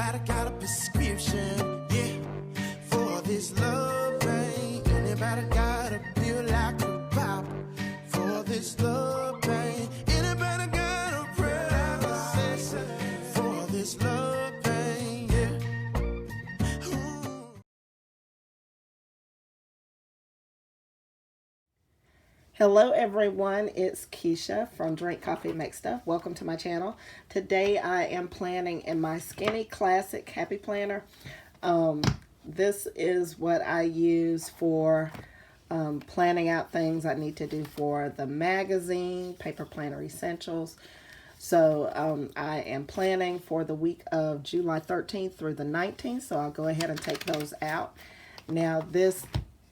Anybody got a prescription, yeah, for this love pain? Anybody got a pill like a pop for this love pain? Anybody got a prayer like a session for this love pain, yeah? Ooh. Hello everyone, it's Keisha from Drink Coffee Make Stuff. Welcome to my channel. Today I am planning in my Skinny Classic Happy Planner. This is what I use for planning out things I need to do for the magazine, Paper Planner Essentials. So I am planning for the week of July 13th through the 19th, so I'll go ahead and take those out. Now this,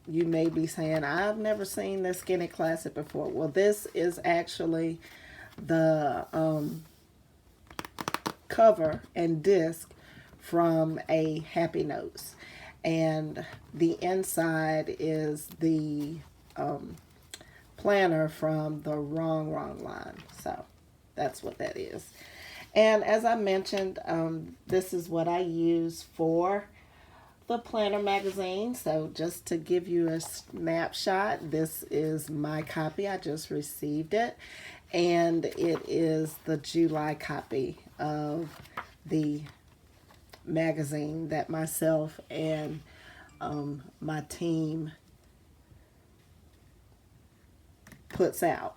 you may be saying, I've never seen this Skinny Classic before. Well, this is actually the cover and disc from a Happy Notes. And the inside is the planner from the Rongrong line. So that's what that is. And as I mentioned, this is what I use for the planner magazine. So just to give you a snapshot, this is my copy. I just received it, and it is the July copy of the magazine that myself and my team puts out.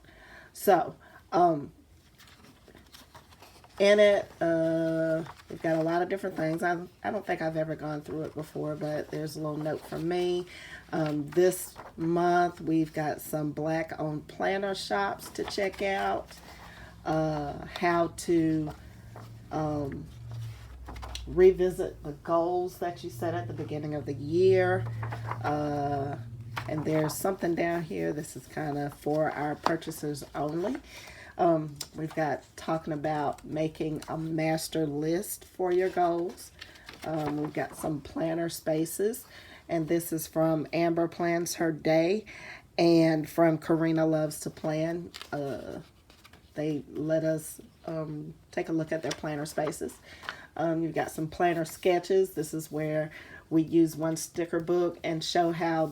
So in it, we've got a lot of different things. I don't think I've ever gone through it before, but there's a little note from me. This month, we've got some Black-owned planner shops to check out. How to revisit the goals that you set at the beginning of the year. And there's something down here. This is kind of for our purchasers only. We've got talking about making a master list for your goals. We've got some planner spaces, and this is from Amber Plans Her Day and from Karina Loves to Plan. They let us take a look at their planner spaces. You've got some planner sketches. This is where we use one sticker book and show how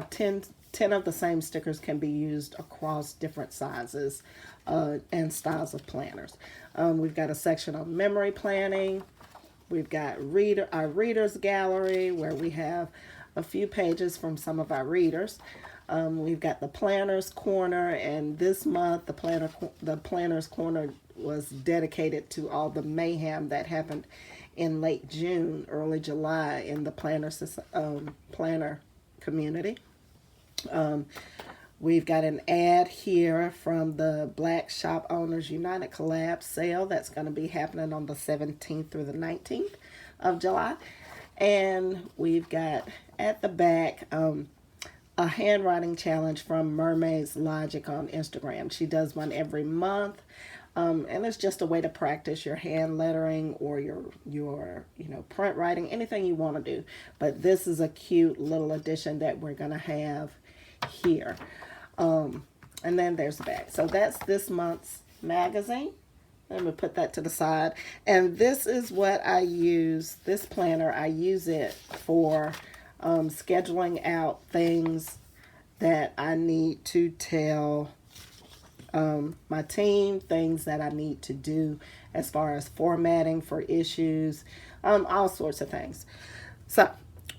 10 of the same stickers can be used across different sizes and styles of planners. We've got a section on memory planning. We've got our readers gallery, where we have a few pages from some of our readers. We've got the planners corner, and this month the planners corner was dedicated to all the mayhem that happened in late June, early July in the planner community. We've got an ad here from the Black Shop Owners United Collab sale that's going to be happening on the 17th through the 19th of July. And we've got at the back a handwriting challenge from Mermaid's Logic on Instagram. She does one every month. And it's just a way to practice your hand lettering or your print writing, anything you want to do. But this is a cute little addition that we're going to have here. And then there's the back. So that's this month's magazine. Let me put that to the side. And this is what I use, this planner. I use it for scheduling out things that I need to tell my team, things that I need to do as far as formatting for issues, all sorts of things. So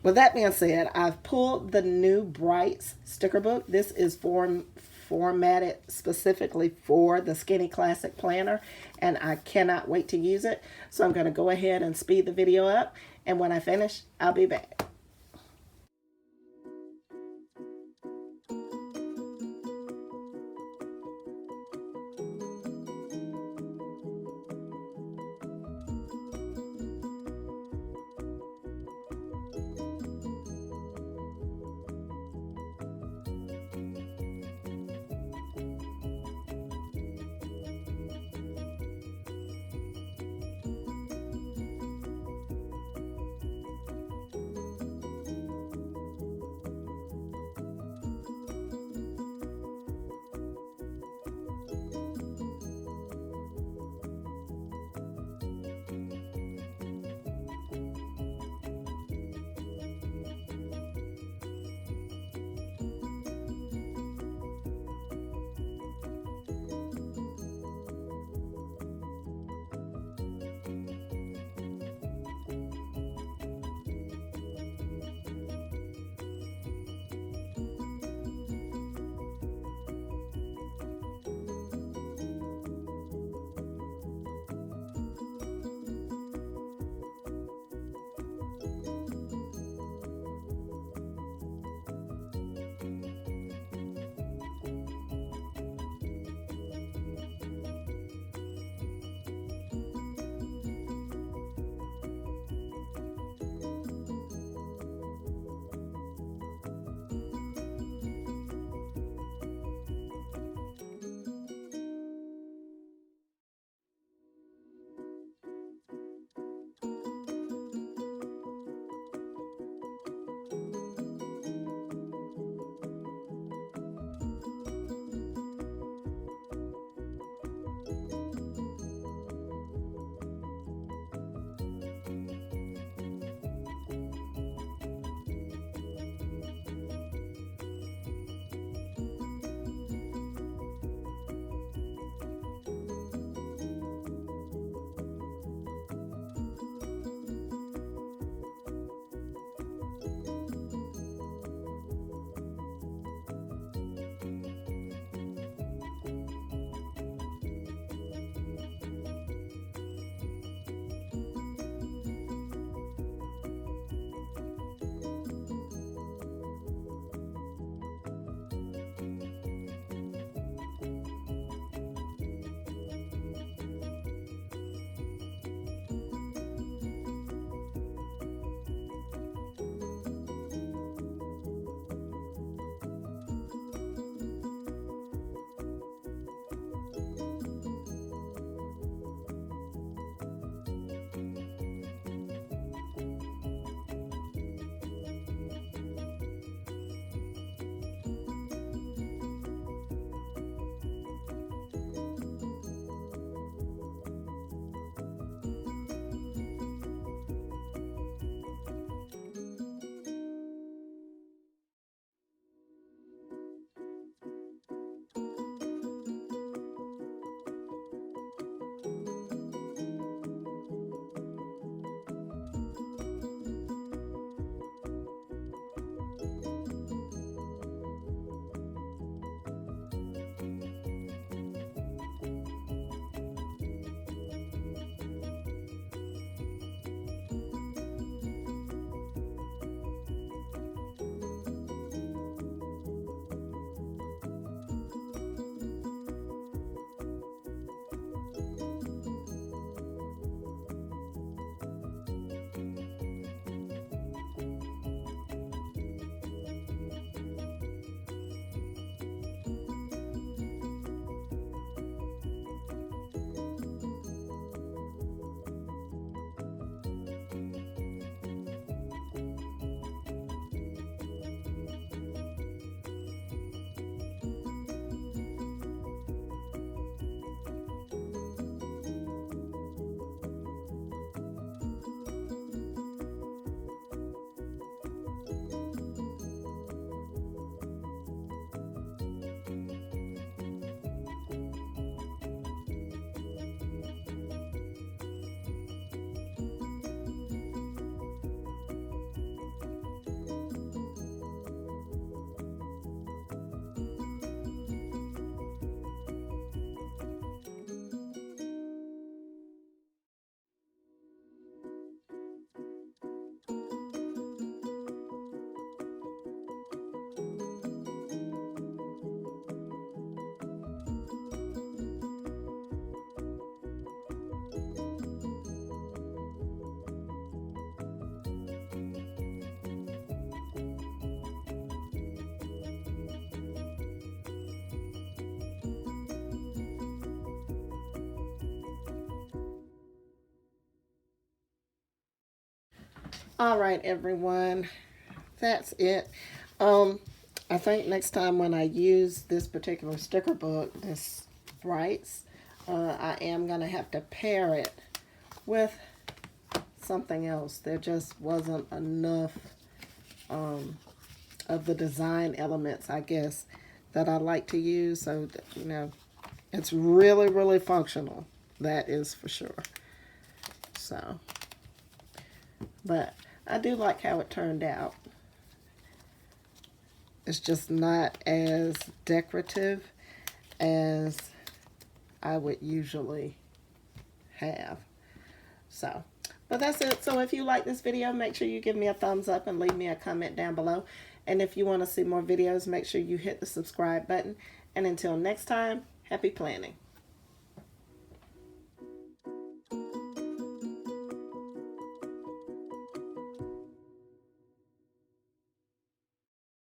with that being said, I've pulled the new Brights sticker book. This is formatted specifically for the Skinny Classic Planner, and I cannot wait to use it. So I'm going to go ahead and speed the video up, and when I finish, I'll be back. All right, everyone. That's it. I think next time when I use this particular sticker book, this Brights, I am going to have to pair it with something else. There just wasn't enough of the design elements, I guess, that I like to use. So, you know, it's really, really functional. That is for sure. So, but I do like how it turned out. It's just not as decorative as I would usually have. So, but that's it. So if you like this video, make sure you give me a thumbs up and leave me a comment down below. And if you want to see more videos, make sure you hit the subscribe button. And until next time, happy planning.